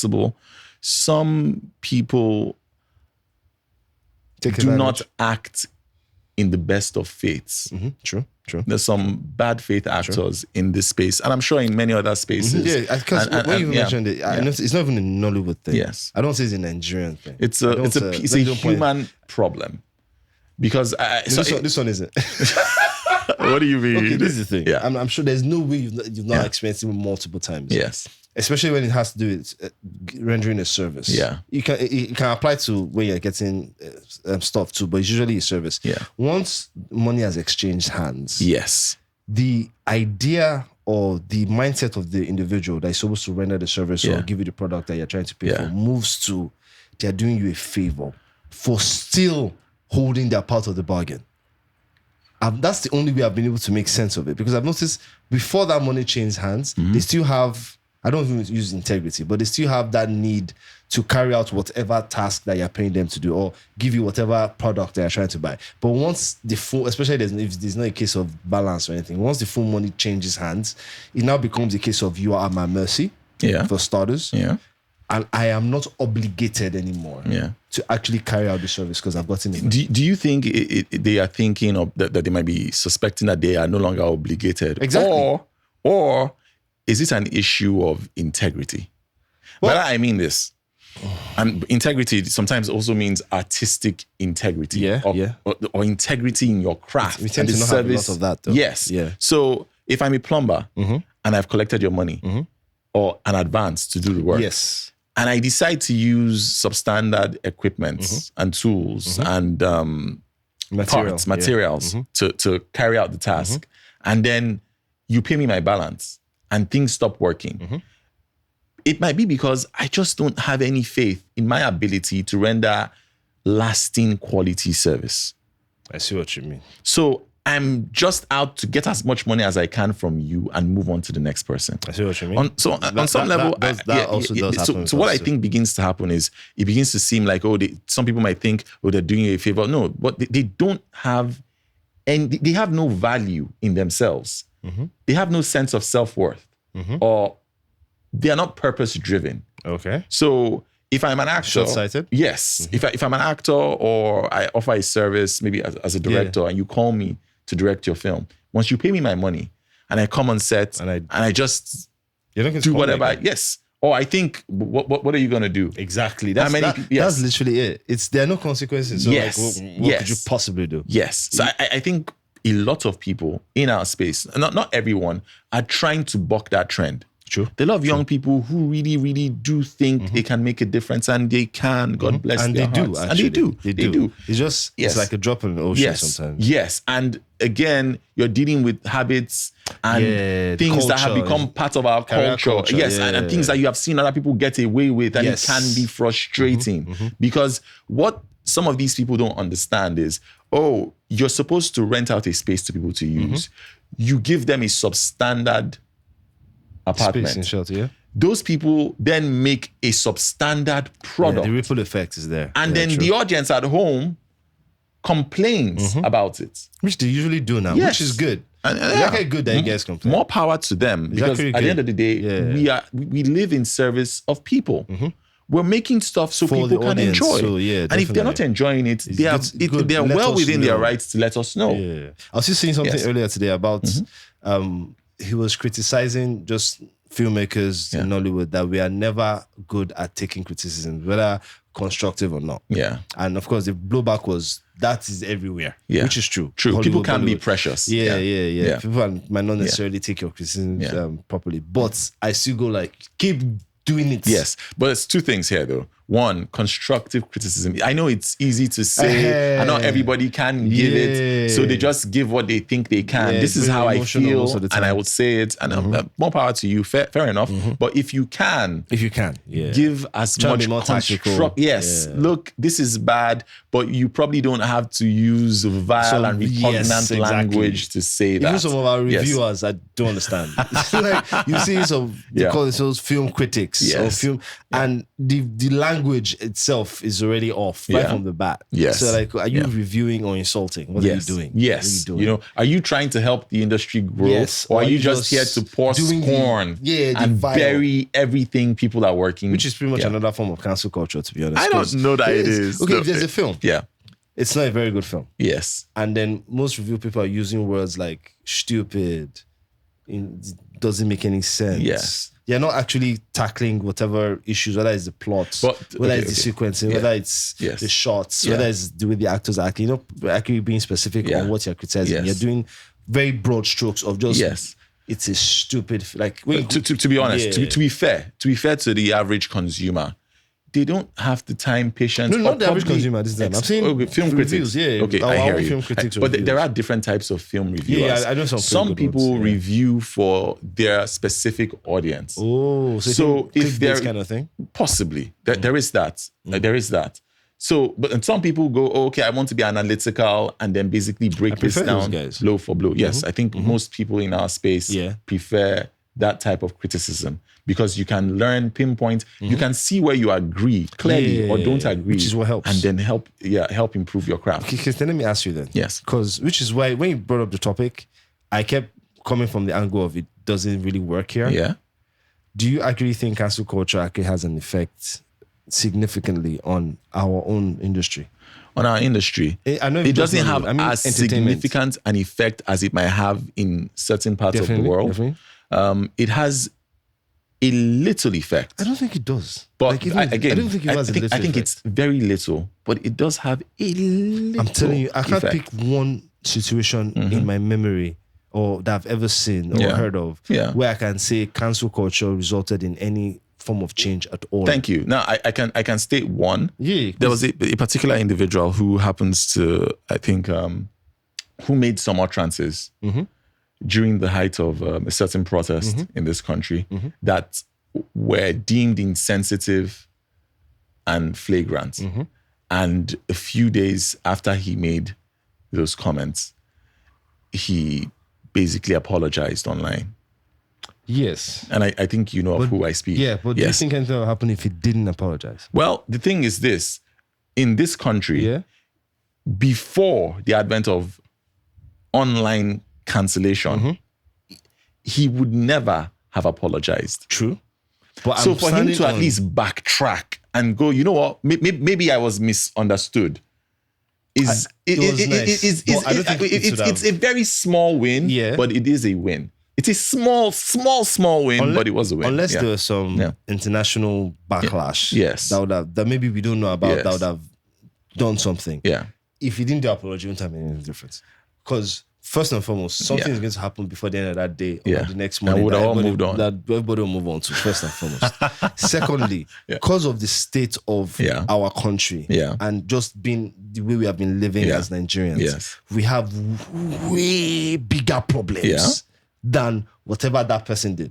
possible. Some people do not act in the best of faiths. True. There's some bad faith actors in this space, and I'm sure in many other spaces. Yeah, because when you mentioned it, I noticed it's not even a Nollywood thing. Yes, I don't say it's a Nigerian thing. It's a human problem. Because this one isn't. What do you mean? Okay, this is the thing. Yeah. I'm sure there's no way you've not experienced it multiple times. Yes. Especially when it has to do with rendering a service. Yeah. It can apply to when you're getting stuff too, but it's usually a service. Yeah. Once money has exchanged hands. Yes. The idea or the mindset of the individual that is supposed to render the service or give you the product that you're trying to pay for moves to they're doing you a favor for still holding their part of the bargain. That's the only way I've been able to make sense of it, because I've noticed before that money changes hands, they still have, I don't even use integrity, but they still have that need to carry out whatever task that you're paying them to do or give you whatever product they're trying to buy. But once the full, especially if there's not a case of balance or anything, once the full money changes hands, it now becomes a case of you are at my mercy, for starters. Yeah. And I am not obligated anymore to actually carry out the service because I've gotten it. Do you think they are thinking of that they might be suspecting that they are no longer obligated? Exactly. Or is it an issue of integrity? Well, but I mean this. And integrity sometimes also means artistic integrity. Or integrity in your craft. We tend to not have a lot of that, though. Yes. Yeah. So if I'm a plumber and I've collected your money or an advance to do the work. Yes. And I decide to use substandard equipment and tools and materials to carry out the task. And then you pay me my balance and things stop working. It might be because I just don't have any faith in my ability to render lasting quality service. I see what you mean. So I'm just out to get as much money as I can from you and move on to the next person. I see what you mean. On some level, that also does happen. So what I think begins to happen is it begins to seem like, some people might think, they're doing you a favor. No, but they don't have, and they have no value in themselves. They have no sense of self-worth, or they are not purpose-driven. Okay. So if I'm an actor, short-sighted? Yes. If I'm an actor or I offer a service, maybe as a director, and you call me to direct your film, once you pay me my money and I come on set and I just do whatever, yes. Or I think, what are you going to do? Exactly. That's literally it. There are no consequences. So what could you possibly do? Yes. So I think a lot of people in our space, not everyone, are trying to buck that trend. True. There are a lot of young people who really, really do think they can make a difference, and they can. God bless and their they hearts. do. Actually. And they do. It's just it's like a drop in the ocean sometimes. Yes. And again, you're dealing with habits and things that have become part of our culture. Yes, and things that you have seen other people get away with, and it can be frustrating because what some of these people don't understand is, you're supposed to rent out a space to people to use. You give them a substandard apartment. Space in shelter, Those people then make a substandard product. The ripple effect is there. And then the audience at home complains about it. Which they usually do now, which is good. And it's good that you guys complain. More power to them. Because at the end of the day, we live in service of people. We're making stuff so people can enjoy. So, and if they're not enjoying it, they are well within their rights to let us know. I was just saying something earlier today about he was criticizing just filmmakers in Nollywood that we are never good at taking criticism, whether constructive or not. And of course, the blowback was that is everywhere, which is true. Hollywood, people can be precious. People might not necessarily take your criticism properly, but I still go keep doing it. Yes, but it's two things here though. One, constructive criticism. I know it's easy to say, and not everybody can give it, so they just give what they think they can. This is how I feel, and I would say it, and more power to you. Fair enough. But if you can, give as much construct. Yes, look, this is bad, but you probably don't have to use vile and repugnant language to say that. Even some of our reviewers, I don't understand. You see some, they call themselves film critics or film, and the language language itself is already off right from the bat. Yes. So like, are you reviewing or insulting? What are you doing? Yes. What are you doing? You know, are you trying to help the industry grow? Yes. Or are you just here to pour scorn and bury everything people are working? Which is pretty much another form of cancel culture, to be honest. I don't know that it is. Okay, if there's a film. Yeah. It's not a very good film. Yes. And then most review people are using words like stupid, doesn't make any sense. Yes. They're not actually tackling whatever issues, whether it's the plot, whether it's the sequencing, whether it's the shots, whether it's the way the actors are acting. You know, actually being specific on what you're criticizing. You're doing very broad strokes of just it's a stupid like. To be honest, to be fair to the average consumer, they don't have the time, patience. No, not the average consumer. This time, I'm saying film reviews, critics. Okay, I hear you. Film critics but there are different types of film reviewers. Yeah, I know some people review for their specific audience. Oh, so if they're kind of thing, possibly there is that. There is that. So, and some people go, okay, I want to be analytical and then basically break this down blow for blow. Yes, I think most people in our space prefer that type of criticism because you can learn, pinpoint, you can see where you agree clearly or don't agree. Which is what helps. And then help improve your craft. Okay, then let me ask you then. Yes. Because, which is why when you brought up the topic, I kept coming from the angle of it doesn't really work here. Yeah. Do you actually think cancel culture actually has an effect significantly on our own industry? On our industry, I know it doesn't have as significant an effect as it might have in certain parts of the world. It has a little effect. I don't think it does. But I don't think it has a little effect. I think it's very little, but it does have a little I'm telling you, I can't pick one situation in my memory or that I've ever seen or heard of where I can say cancel culture resulted in any form of change at all. Thank you. Now, I can state one. Yeah. There was a particular individual who happens to, I think, who made some utterances during the height of a certain protest in this country that were deemed insensitive and flagrant. And a few days after he made those comments, he basically apologized online. Yes. And I think you know of who I speak. Yeah, but do you think anything will happen if he didn't apologize? Well, the thing is this. In this country, before the advent of online cancellation, he would never have apologized. True. But so for him to at least backtrack and go, you know what, maybe I was misunderstood. It's a very small win, but it is a win. It's a small win, but it was a win. Unless there was some international backlash that maybe we don't know about, that would have done something. Yeah. If he didn't do apology, it wouldn't have made any difference. Because first and foremost, something is going to happen before the end of that day or the next morning. And all moved on. That everybody will move on to, first and foremost. Secondly, because of the state of our country and just being the way we have been living as Nigerians, we have way bigger problems than whatever that person did.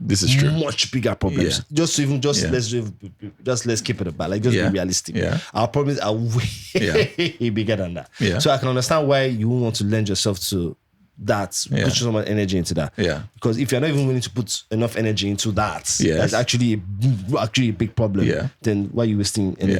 This is true. Much bigger problems. Let's keep it about be realistic. Our problems are way bigger than that. So I can understand why you want to lend yourself to that, put so much energy into that. Because if you're not even willing to put enough energy into that, that's actually a big problem. Then why are you wasting energy?